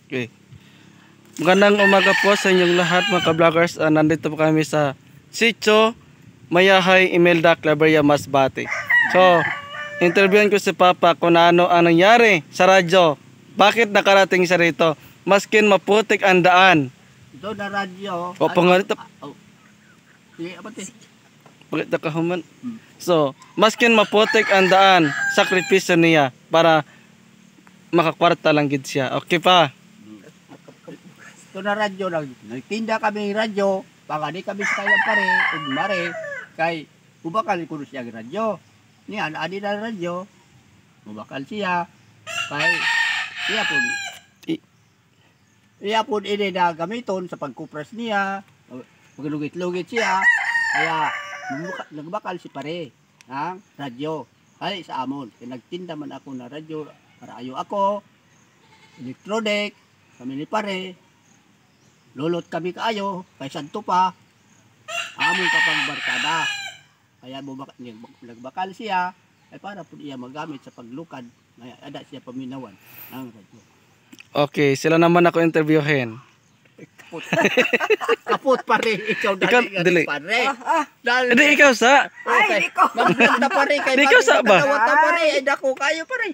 Okay. Magandang umaga po sa inyong lahat mga ka-vloggers. Nandito po kami sa Sitio Mayahay, Imelda, Claveria, Masbate. So, interviewin ko si Papa kung ano ang nangyari sa radyo. Bakit nakarating siya rito? Maskin maputik ang daan. Ito na radyo. O pangalit na Sige, abante. bakit nakahuman? So, maskin maputik ang daan, sakripisyo niya para makakwarta lang gid siya. Okay pa? Ito na radyo. Nagtinda kami ng radyo. Baka di kami sa kayang pare. Mare. Kay, ubakal ko siya ng radyo. Niya, naadi na radyo. Ubakal siya. Kay, iya po. Iya po ini na gamiton sa pagkupras niya. Maglugit-lugit siya. Kaya, nagbakal si pare ng radyo. Ay, sa amon. Kaya nagtinda man ako na radyo. Para ayo ako. Electronic. Kami ni pare. Lulot kami kaayo. Kay santo pa. Amon kapag barkada. Kaya nagbakal siya. Ay para po iya magamit sa paglukad. Kaya ada siya paminawan ng radyo. Okay, sila naman ako interviewin. Kaput. Kaput pare. Ikaw dili. Pare. Hindi ikaw sa. Ay, ikaw. Magplanta pare. Kay Ikaw sa ba? Pare. Ay, dako kayo pare.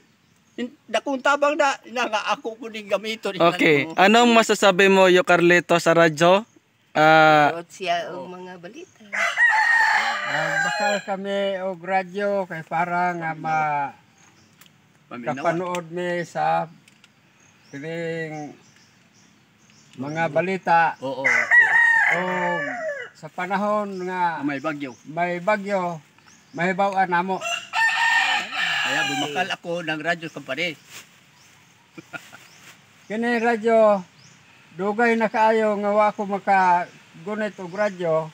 Dakong tabang na nga ako ko ning gamiton. Okay, anong masasabi mo yo Carlito sa radyo? Tawag siya og mga balita. Bakal kami og radyo kay para nga kapanood mi sa piling mga balita Oo. o sa panahon nga May bagyo. mahibaw-an namo. Kaya bumakal ako ng radyo kumpare. Kini radyo dugay na kaayo nga wa ko makagunit og radyo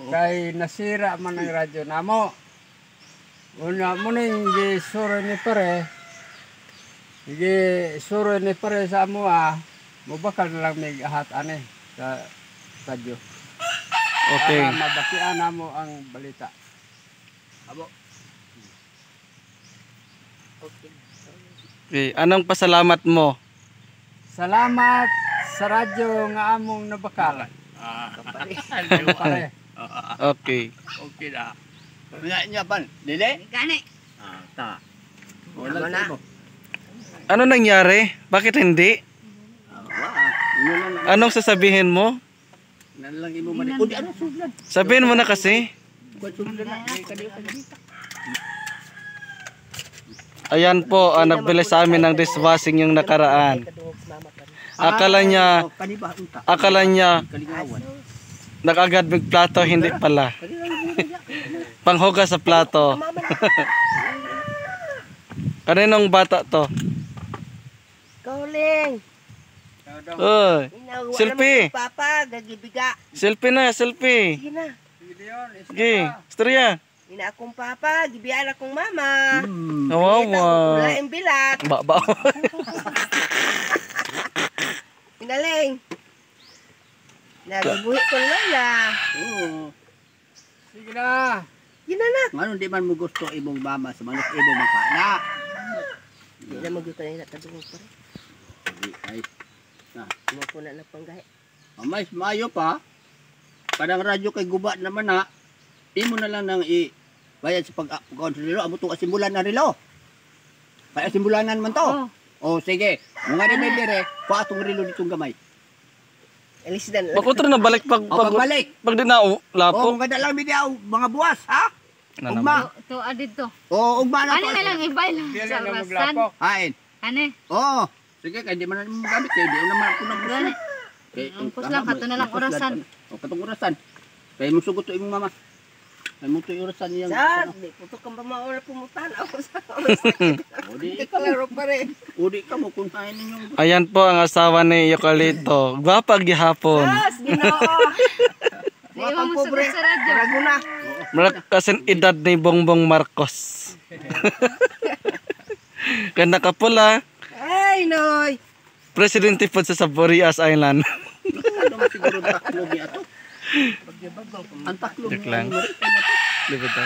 kay nasira man ang radyo namo. Una mo ning gisuro ni pare. Gisuro ni pare sa amoa, mobakal na lang may ahat ani sa radyo. Okay. Para mabakian namo ang balita. Abo. Okay, anong pasalamat mo? Salamat sa radyo nga among nabakal. Pare. Okay. Okay na. Nya ban, dili? Gani. Ta. Wala na. Ano nangyari? Bakit hindi? Anong sasabihin mo? Nan lang imo man. Udi ano sudlan? Sabihin mo na kasi. Sudlan na. Ayan po, nagbili sa amin ng dishwashing yung nakaraan. Akala niya Kalingawan. nakagad big plato, hindi pala. Panghugas sa plato. Kaninong bata to? Kauling. Uy, selfie. Papa, gagibiga. Selfie na, selfie. Sige na. Sige, istorya. Ina akong papa, gibiyan akong mama. Kawawa. Wala yung bilat. Ba. Inaling. Nagabuhi ko lola. Oo. Sige na. Ginanak. Ngano di man mo gusto imong mama sa manok imo makana? Hindi na magluto na nakadungog pa rin. Ay. Mo po na panggahi. Amay maayo pa. Kadang radyo kay guba naman na. Imo na lang nang bayad sa pag-account rilo, amo to asimbulan na rilo. Kaya simbulanan man to. Oh, sige. Mga di may dire, paatong rilo ditong gamay. Alisdan. Pakutra na balik Pagbalik. pag di na lapo. Oh, kada lang bidiaw mga buwas, ha? Ugma. To adid to. Oh, ugma na Ano na lang ibay lang Dili sa na rasan. maglapok. Hain. Ane, Oh, sige kay di man na magamit kay di naman ako nang gani. Ang puslang, kato na lang orasan. Oh, katong orasan. Kay mo sugot to imong mama. Kay mo to orasan niya. Saan? Di ko to kang pamaula pumutan. Ako sa Odi Hindi ko laro pa rin. odi ka mo kung kain ninyo. Ayan po ang asawa ni Yokalito. Gwapa gihapon. Yes, ginoo. Di mo mo sugot sa radyo. Raguna. Malak kasin edad ni Bongbong Marcos. Kanda kapula, Ay, noy. presidente po sa Saborias Island. Ano man siguro taklo ni ato. Ang taklo. Joke lang. Di ba to?